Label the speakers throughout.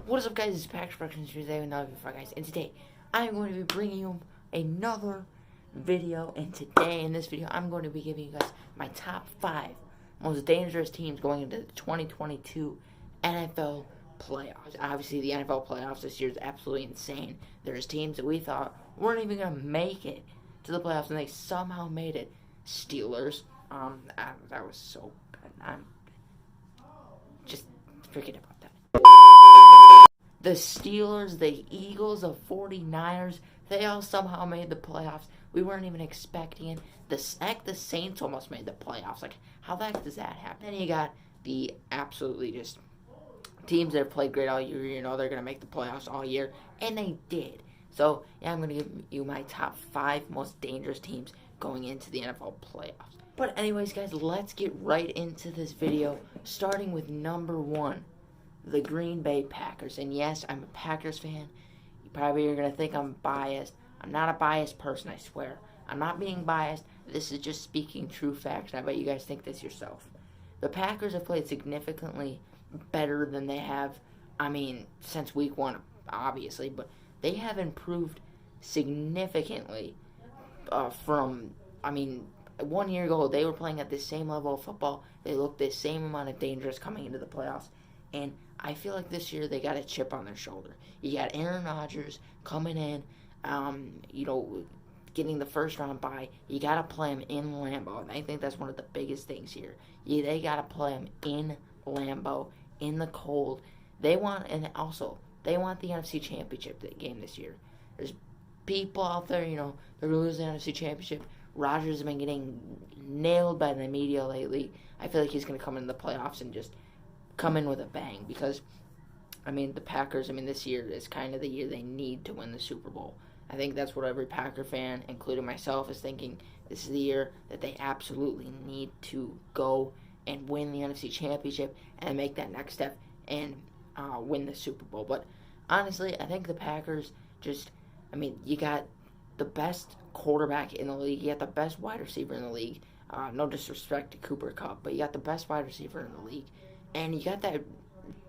Speaker 1: What is up, guys? It's Pax Productions today with another video, guys. And today, I'm going to be bringing you another video. And today, in this video, I'm going to be giving you guys my top 5 most dangerous teams going into the 2022 NFL playoffs. Obviously, the NFL playoffs this year is absolutely insane. There's teams that we thought weren't even going to make it to the playoffs, and they somehow made it. Steelers. That was so bad. I'm just forget about that. The Steelers, the Eagles, the 49ers, they all somehow made the playoffs. We weren't even expecting it. The Saints almost made the playoffs. Like, how the heck does that happen? Then you got the absolutely just teams that have played great all year. You know, they're going to make the playoffs all year. And they did. So, yeah, I'm going to give you my top 5 most dangerous teams going into the NFL playoffs. But anyways, guys, let's get right into this video, starting with number 1. The Green Bay Packers. And yes, I'm a Packers fan. You probably are going to think I'm biased. I'm not a biased person, I swear. I'm not being biased. This is just speaking true facts. I bet you guys think this yourself. The Packers have played significantly better than they have, since week 1, obviously. But they have improved significantly from, 1 year ago, they were playing at the same level of football. They looked the same amount of dangerous coming into the playoffs. And I feel like this year they got a chip on their shoulder. You got Aaron Rodgers coming in, getting the first round bye. You got to play him in Lambeau. And I think that's one of the biggest things here. They got to play him in Lambeau, in the cold. They want the NFC Championship game this year. There's people out there, they're losing the NFC Championship. Rodgers has been getting nailed by the media lately. I feel like he's going to come into the playoffs and just come in with a bang because, the Packers, this year is kind of the year they need to win the Super Bowl. I think that's what every Packer fan, including myself, is thinking. This is the year that they absolutely need to go and win the NFC Championship and make that next step and win the Super Bowl. But honestly, I think the Packers you got the best quarterback in the league. You got the best wide receiver in the league. No disrespect to Cooper Kupp, but you got the best wide receiver in the league. And you got that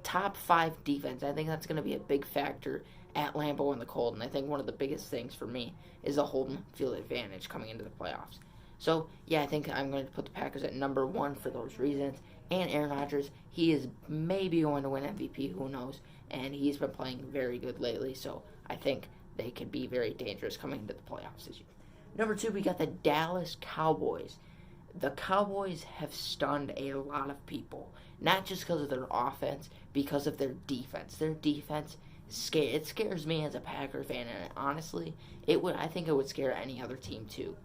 Speaker 1: top 5 defense. I think that's going to be a big factor at Lambeau in the cold. And I think one of the biggest things for me is a home field advantage coming into the playoffs. So, yeah, I think I'm going to put the Packers at number 1 for those reasons. And Aaron Rodgers, he is maybe going to win MVP. Who knows? And he's been playing very good lately. So, I think they could be very dangerous coming into the playoffs this year. Number 2, we got the Dallas Cowboys. The Cowboys have stunned a lot of people, not just because of their offense, because of their defense. Their defense scares me as a Packer fan, and honestly, I think it would scare any other team too.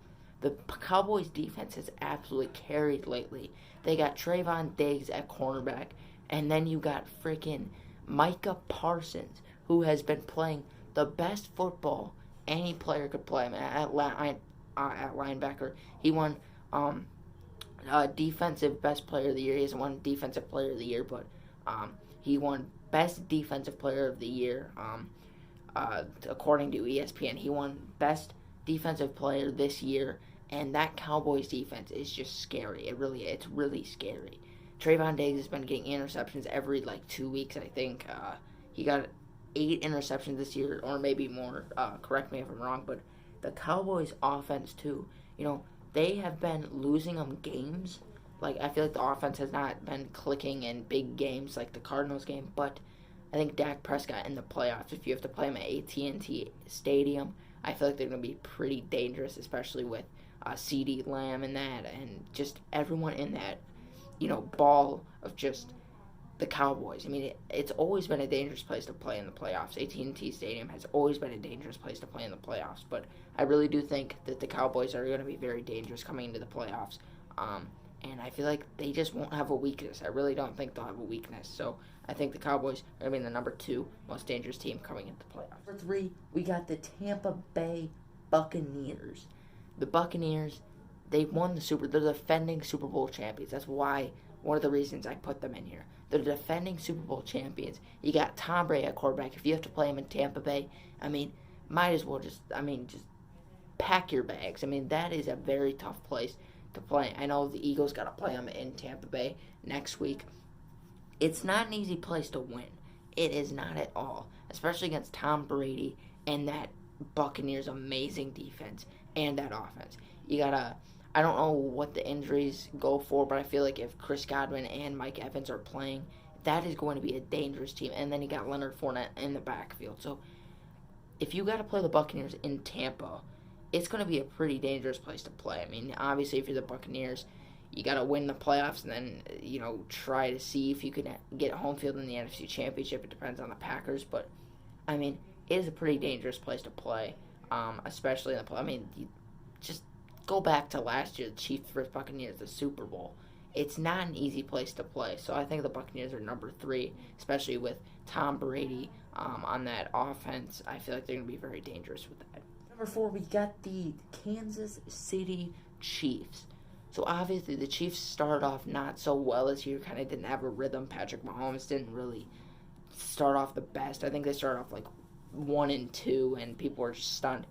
Speaker 1: The Cowboys' defense has absolutely carried lately. They got Trayvon Diggs at cornerback, and then you got freaking Micah Parsons, who has been playing the best football any player could play. At linebacker, he won defensive best player of the year. He hasn't won defensive player of the year, but he won best defensive player of the year. According to ESPN, he won best defensive player this year, and that Cowboys defense is just scary. It's really scary. Trayvon Diggs has been getting interceptions every 2 weeks. I think he got 8 interceptions this year, or maybe more. Correct me if I'm wrong, but the Cowboys offense too. They have been losing them games. I feel like the offense has not been clicking in big games like the Cardinals game, but I think Dak Prescott in the playoffs, if you have to play him at AT&T Stadium, I feel like they're going to be pretty dangerous, especially with CeeDee Lamb and that, and just everyone in that, ball of just the Cowboys. It's always been a dangerous place to play in the playoffs. AT&T Stadium has always been a dangerous place to play in the playoffs, but I really do think that the Cowboys are going to be very dangerous coming into the playoffs, and I feel like they just won't have a weakness. I really don't think they'll have a weakness, so I think the Cowboys are going to be the number 2 most dangerous team coming into the playoffs. Number 3, we got the Tampa Bay Buccaneers. The Buccaneers, they won they're defending Super Bowl champions. That's why, one of the reasons I put them in here. They're defending Super Bowl champions. You got Tom Brady at quarterback. If you have to play him in Tampa Bay, might as well just pack your bags. That is a very tough place to play. I know the Eagles got to play them in Tampa Bay next week. It's not an easy place to win. It is not at all, especially against Tom Brady and that Buccaneers amazing defense and that offense. You gotta. I don't know what the injuries go for, but I feel like if Chris Godwin and Mike Evans are playing, that is going to be a dangerous team. And then you got Leonard Fournette in the backfield. So if you got to play the Buccaneers in Tampa, it's going to be a pretty dangerous place to play. I mean, obviously, if you're the Buccaneers, you got to win the playoffs and then, try to see if you can get home field in the NFC Championship. It depends on the Packers. But, I mean, it is a pretty dangerous place to play, especially in the play. I mean, you just go back to last year, the Chiefs vs. Buccaneers, the Super Bowl. It's not an easy place to play. So I think the Buccaneers are number 3, especially with Tom Brady on that offense. I feel like they're going to be very dangerous with that. Number 4, we got the Kansas City Chiefs. So obviously the Chiefs started off not so well this year, kind of didn't have a rhythm. Patrick Mahomes didn't really start off the best. I think they started off like 1-2, and people were stunned.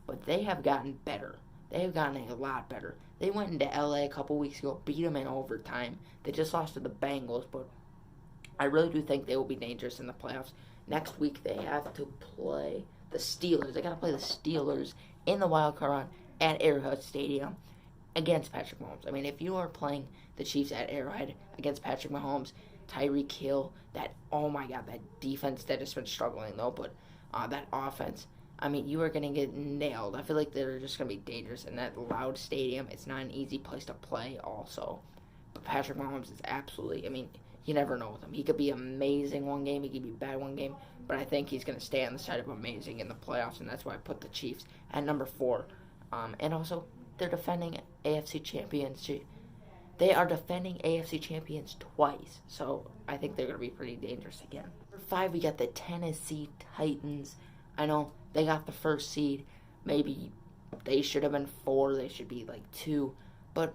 Speaker 1: But they have gotten better. They have gotten a lot better. They went into LA a couple weeks ago, beat them in overtime. They just lost to the Bengals, but I really do think they will be dangerous in the playoffs. Next week they have to play the Steelers. They got to play the Steelers in the wild card round at Arrowhead Stadium against Patrick Mahomes. I mean, if you are playing the Chiefs at Arrowhead against Patrick Mahomes, Tyreek Hill, that defense that has been struggling though, but that offense, I mean, you are going to get nailed. I feel like they're just going to be dangerous in that loud stadium. It's not an easy place to play also. But Patrick Mahomes is absolutely, I mean, you never know with him. He could be amazing one game, he could be bad one game, but I think he's going to stay on the side of amazing in the playoffs, and that's why I put the Chiefs at number 4. And also, they're defending AFC champions. They are defending AFC champions twice, so I think they're going to be pretty dangerous again. Number 5, we got the Tennessee Titans. I know they got the first seed. Maybe they should have been 4. They should be like 2. But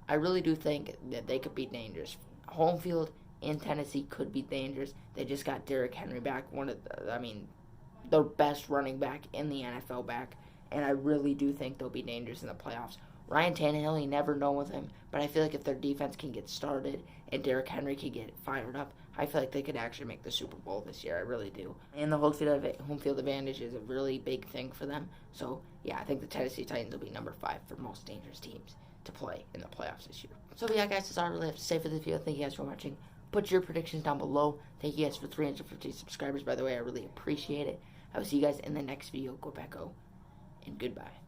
Speaker 1: I really do think that they could be dangerous. Home field in Tennessee could be dangerous. They just got Derrick Henry back. The best running back in the NFL back. And I really do think they'll be dangerous in the playoffs. Ryan Tannehill, you never know with him. But I feel like if their defense can get started and Derrick Henry can get fired up, I feel like they could actually make the Super Bowl this year. I really do. And the home field advantage is a really big thing for them. So, yeah, I think the Tennessee Titans will be number 5 for most dangerous teams to play in the playoffs this year. So, yeah, guys, that's all I really have to say for this video. Thank you guys for watching. Put your predictions down below. Thank you guys for 350 subscribers, by the way. I really appreciate it. I will see you guys in the next video. Go Pack Go, and goodbye.